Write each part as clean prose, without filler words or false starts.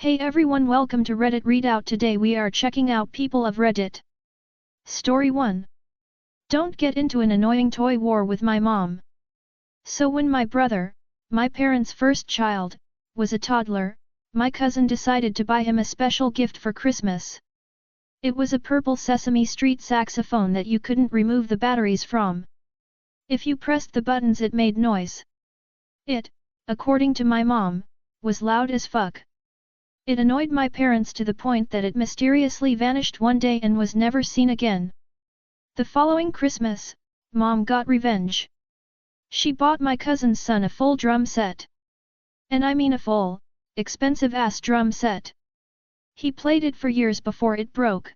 Hey everyone, welcome to Reddit Readout. Today we are checking out People of Reddit. Story 1. Don't get into an annoying toy war with my mom. So when my brother, my parents' first child, was a toddler, my cousin decided to buy him a special gift for Christmas. It was a purple Sesame Street saxophone that you couldn't remove the batteries from. If you pressed the buttons it made noise. It, according to my mom, was loud as fuck. It annoyed my parents to the point that it mysteriously vanished one day and was never seen again. The following Christmas, Mom got revenge. She bought my cousin's son a full drum set. And I mean a full, expensive-ass drum set. He played it for years before it broke.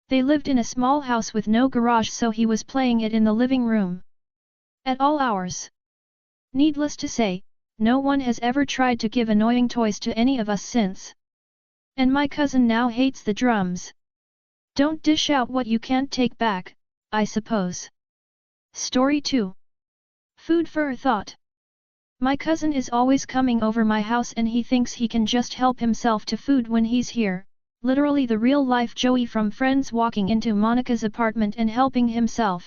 They lived in a small house with no garage, so he was playing it in the living room. At all hours. Needless to say, no one has ever tried to give annoying toys to any of us since. And my cousin now hates the drums. Don't dish out what you can't take back, I suppose. Story 2. Food for thought. My cousin is always coming over my house and he thinks he can just help himself to food when he's here, literally the real-life Joey from Friends walking into Monica's apartment and helping himself.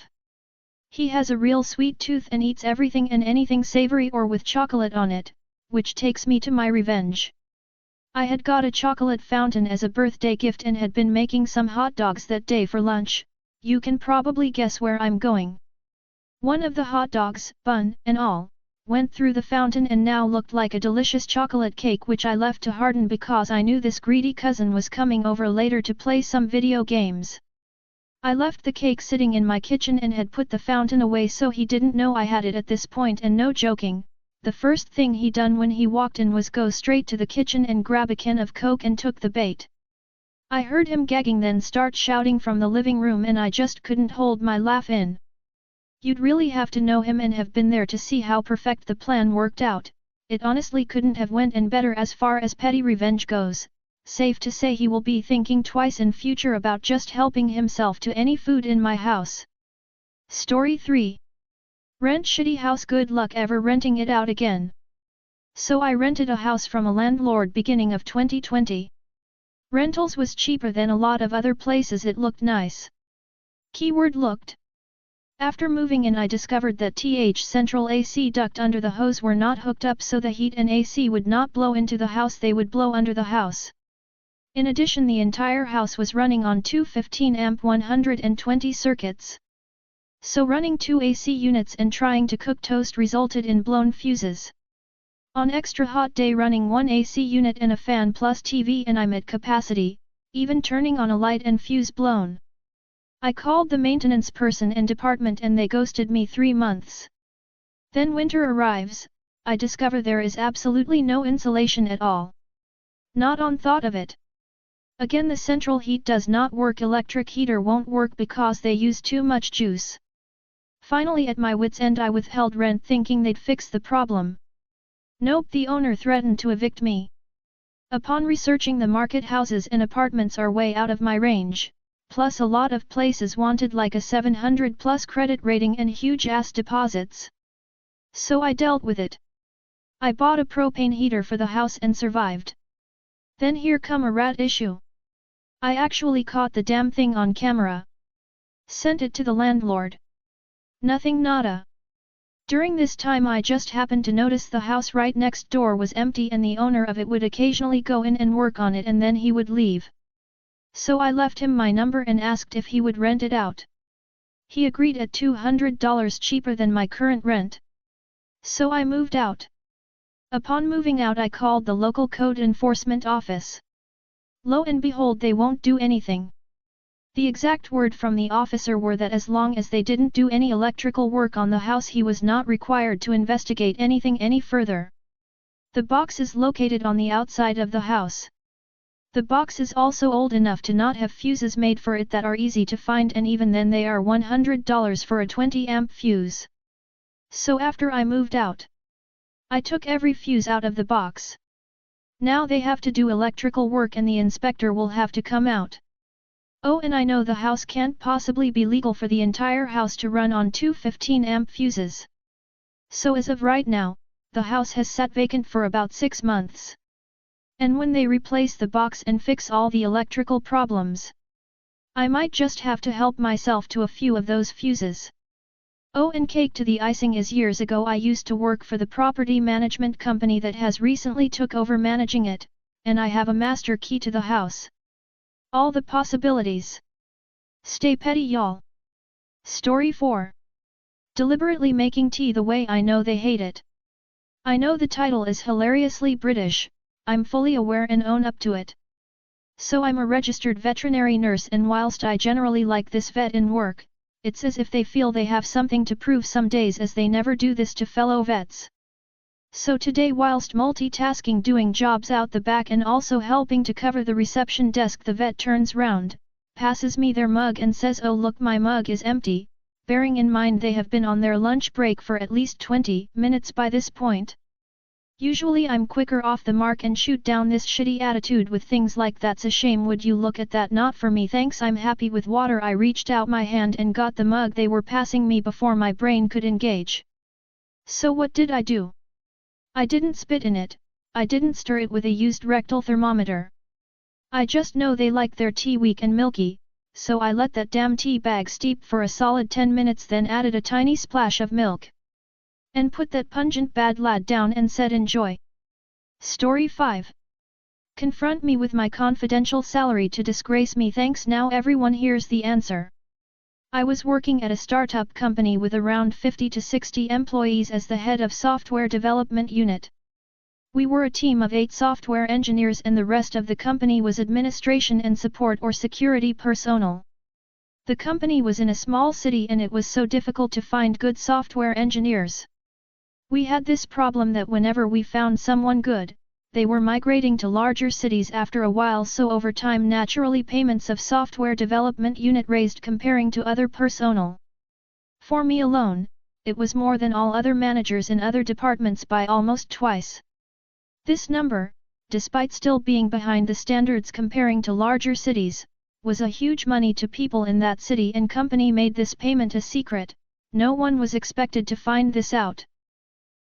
He has a real sweet tooth and eats everything and anything savory or with chocolate on it, which takes me to my revenge. I had got a chocolate fountain as a birthday gift and had been making some hot dogs that day for lunch. You can probably guess where I'm going. One of the hot dogs, bun and all, went through the fountain and now looked like a delicious chocolate cake which I left to harden because I knew this greedy cousin was coming over later to play some video games. I left the cake sitting in my kitchen and had put the fountain away so he didn't know I had it at this point, and no joking, the first thing he done when he walked in was go straight to the kitchen and grab a can of Coke and took the bait. I heard him gagging then start shouting from the living room and I just couldn't hold my laugh in. You'd really have to know him and have been there to see how perfect the plan worked out. It honestly couldn't have went any better as far as petty revenge goes. Safe to say he will be thinking twice in future about just helping himself to any food in my house. Story 3. Rent shitty house. Good luck ever renting it out again. So I rented a house from a landlord beginning of 2020. Rentals was cheaper than a lot of other places. It looked nice. Keyword looked. After moving in I discovered that central AC duct under the hose were not hooked up so the heat and AC would not blow into the house, they would blow under the house. In addition, the entire house was running on two 15-amp 120 circuits. So running 2 AC units and trying to cook toast resulted in blown fuses. On extra hot day running 1 AC unit and a fan plus TV and I'm at capacity, even turning on a light and fuse blown. I called the maintenance person and department and they ghosted me 3 months. Then winter arrives, I discover there is absolutely no insulation at all. Not on thought of it. Again, the central heat does not work, electric heater won't work because they use too much juice. Finally at my wit's end I withheld rent thinking they'd fix the problem. Nope, the owner threatened to evict me. Upon researching the market, houses and apartments are way out of my range, plus a lot of places wanted like a 700 plus credit rating and huge ass deposits. So I dealt with it. I bought a propane heater for the house and survived. Then here come a rat issue. I actually caught the damn thing on camera. Sent it to the landlord. Nothing, nada. During this time I just happened to notice the house right next door was empty and the owner of it would occasionally go in and work on it and then he would leave. So I left him my number and asked if he would rent it out. He agreed at $200 cheaper than my current rent. So I moved out. Upon moving out I called the local code enforcement office. Lo and behold, they won't do anything. The exact word from the officer were that as long as they didn't do any electrical work on the house he was not required to investigate anything any further. The box is located on the outside of the house. The box is also old enough to not have fuses made for it that are easy to find, and even then they are $100 for a 20-amp fuse. So after I moved out, I took every fuse out of the box. Now they have to do electrical work and the inspector will have to come out. Oh, and I know the house can't possibly be legal for the entire house to run on 2 15-amp fuses. So as of right now, the house has sat vacant for about 6 months. And when they replace the box and fix all the electrical problems, I might just have to help myself to a few of those fuses. Oh, and cake to the icing is years ago I used to work for the property management company that has recently took over managing it, and I have a master key to the house. All the possibilities. Stay petty, y'all. Story 4. Deliberately making tea the way I know they hate it. I know the title is hilariously British, I'm fully aware and own up to it. So I'm a registered veterinary nurse, and whilst I generally like this vet in work, it's as if they feel they have something to prove some days, as they never do this to fellow vets. So today, whilst multitasking doing jobs out the back and also helping to cover the reception desk, the vet turns round, passes me their mug and says, "Oh look, my mug is empty," bearing in mind they have been on their lunch break for at least 20 minutes by this point. Usually I'm quicker off the mark and shoot down this shitty attitude with things like, "That's a shame, would you look at that, not for me thanks, I'm happy with water." I reached out my hand and got the mug they were passing me before my brain could engage. So what did I do? I didn't spit in it, I didn't stir it with a used rectal thermometer. I just know they like their tea weak and milky, so I let that damn tea bag steep for a solid 10 minutes, then added a tiny splash of milk. And put that pungent bad lad down and said, "Enjoy." Story 5. Confront me with my confidential salary to disgrace me, thanks. Now everyone hears the answer. I was working at a startup company with around 50 to 60 employees as the head of software development unit. We were a team of 8 software engineers, and the rest of the company was administration and support or security personnel. The company was in a small city and it was so difficult to find good software engineers. We had this problem that whenever we found someone good, they were migrating to larger cities after a while, so over time naturally payments of software development unit raised comparing to other personnel. For me alone, it was more than all other managers in other departments by almost twice. This number, despite still being behind the standards comparing to larger cities, was a huge money to people in that city, and company made this payment a secret. No one was expected to find this out.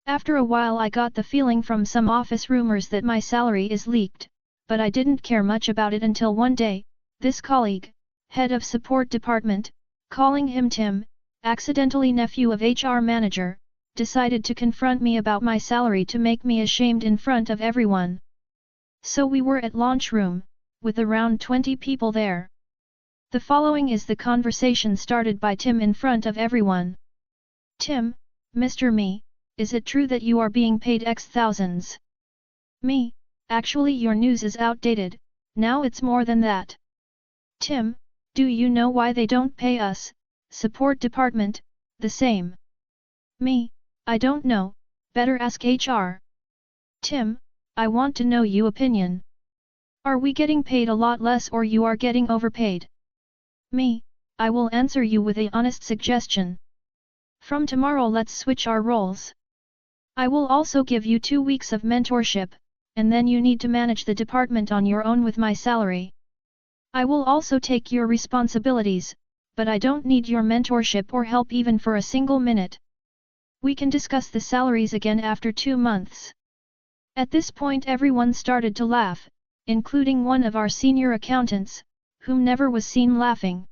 After a while I got the feeling from some office rumors that my salary is leaked, but I didn't care much about it until one day, this colleague, head of support department, calling him Tim, accidentally nephew of HR manager, decided to confront me about my salary to make me ashamed in front of everyone. So we were at lunchroom, with around 20 people there. The following is the conversation started by Tim in front of everyone. Tim, Mr. Me, is it true that you are being paid X thousands? Me, actually your news is outdated, now it's more than that. Tim, do you know why they don't pay us, support department, the same? Me, I don't know, better ask HR. Tim, I want to know your opinion. Are we getting paid a lot less or you are getting overpaid? Me, I will answer you with a honest suggestion. From tomorrow let's switch our roles. I will also give you 2 weeks of mentorship, and then you need to manage the department on your own with my salary. I will also take your responsibilities, but I don't need your mentorship or help even for a single minute. We can discuss the salaries again after 2 months. At this point everyone started to laugh, including one of our senior accountants, whom never was seen laughing.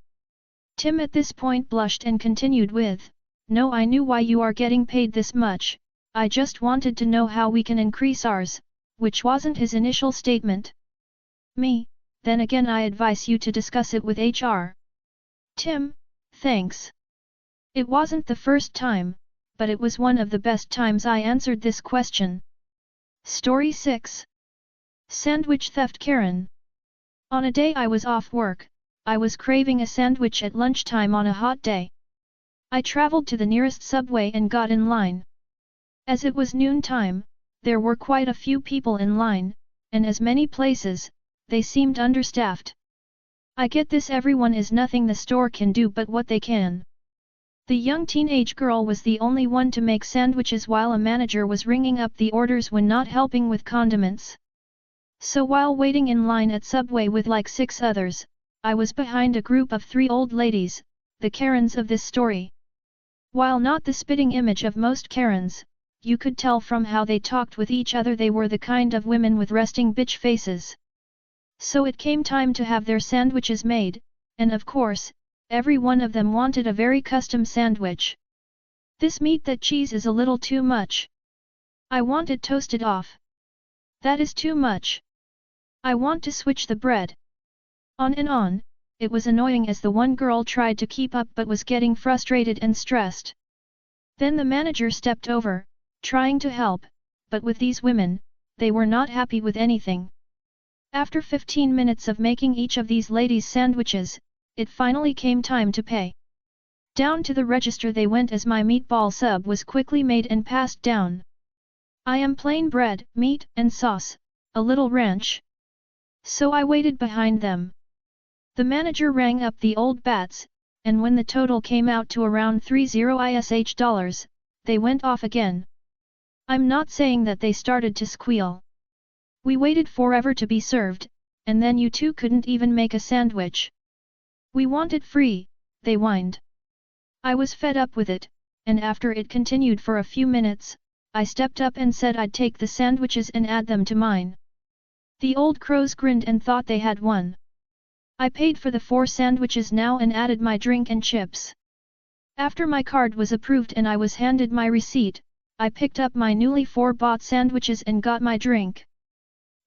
Tim at this point blushed and continued with, "No, I knew why you are getting paid this much. I just wanted to know how we can increase ours," which wasn't his initial statement. Me, then again I advise you to discuss it with HR. Tim, thanks. It wasn't the first time, but it was one of the best times I answered this question. Story 6. Sandwich Theft Karen. On a day I was off work, I was craving a sandwich at lunchtime on a hot day. I traveled to the nearest subway and got in line. As it was noon time, there were quite a few people in line, and as many places, they seemed understaffed. I get this, everyone is nothing the store can do but what they can. The young teenage girl was the only one to make sandwiches while a manager was ringing up the orders when not helping with condiments. So while waiting in line at Subway with like 6 others, I was behind a group of 3 old ladies, the Karens of this story. While not the spitting image of most Karens, you could tell from how they talked with each other they were the kind of women with resting bitch faces. So it came time to have their sandwiches made, and of course, every one of them wanted a very custom sandwich. This meat that cheese is a little too much. I want it toasted off. That is too much. I want to switch the bread. On and on, it was annoying as the one girl tried to keep up but was getting frustrated and stressed. Then the manager stepped over, trying to help, but with these women, they were not happy with anything. After 15 minutes of making each of these ladies' sandwiches, it finally came time to pay. Down to the register they went as my meatball sub was quickly made and passed down. I am plain bread, meat and sauce, a little ranch. So I waited behind them. The manager rang up the old bats, and when the total came out to around $30 ish, they went off again. I'm not saying that they started to squeal. We waited forever to be served, and then you two couldn't even make a sandwich. We want it free, they whined. I was fed up with it, and after it continued for a few minutes, I stepped up and said I'd take the sandwiches and add them to mine. The old crows grinned and thought they had won. I paid for the 4 sandwiches now and added my drink and chips. After my card was approved and I was handed my receipt, I picked up my newly 4 bought sandwiches and got my drink.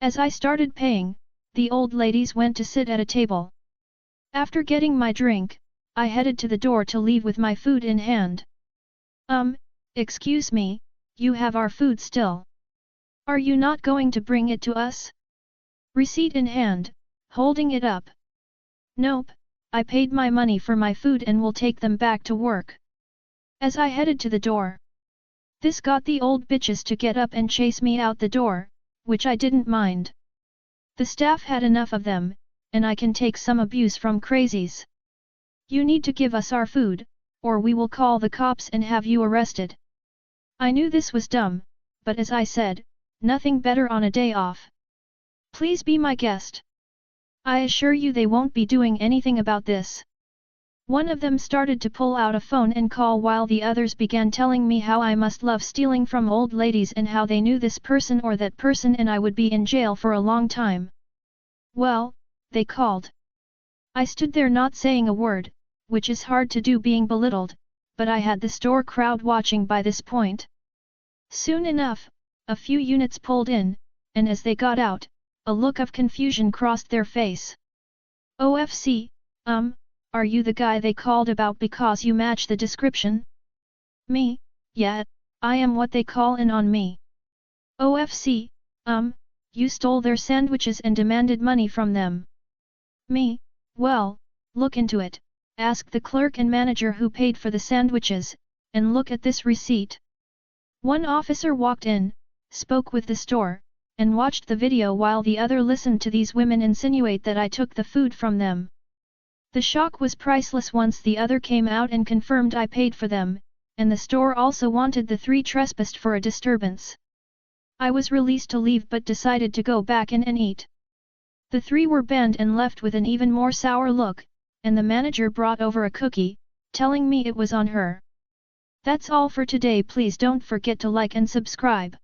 As I started paying, the old ladies went to sit at a table. After getting my drink, I headed to the door to leave with my food in hand. Excuse me, you have our food still. Are you not going to bring it to us? Receipt in hand, holding it up. Nope, I paid my money for my food and will take them back to work. As I headed to the door. This got the old bitches to get up and chase me out the door, which I didn't mind. The staff had enough of them, and I can take some abuse from crazies. You need to give us our food, or we will call the cops and have you arrested. I knew this was dumb, but as I said, nothing better on a day off. Please be my guest. I assure you they won't be doing anything about this. One of them started to pull out a phone and call while the others began telling me how I must love stealing from old ladies and how they knew this person or that person and I would be in jail for a long time. Well, they called. I stood there not saying a word, which is hard to do being belittled, but I had the store crowd watching by this point. Soon enough, a few units pulled in, and as they got out, a look of confusion crossed their face. OFC, are you the guy they called about because you match the description? Me, yeah, I am what they call in on me. OFC, you stole their sandwiches and demanded money from them. Me, well, look into it, ask the clerk and manager who paid for the sandwiches, and look at this receipt. One officer walked in, spoke with the store, and watched the video while the other listened to these women insinuate that I took the food from them. The shock was priceless once the other came out and confirmed I paid for them, and the store also wanted the 3 trespassed for a disturbance. I was released to leave but decided to go back in and eat. The 3 were banned and left with an even more sour look, and the manager brought over a cookie, telling me it was on her. That's all for today. Please don't forget to like and subscribe.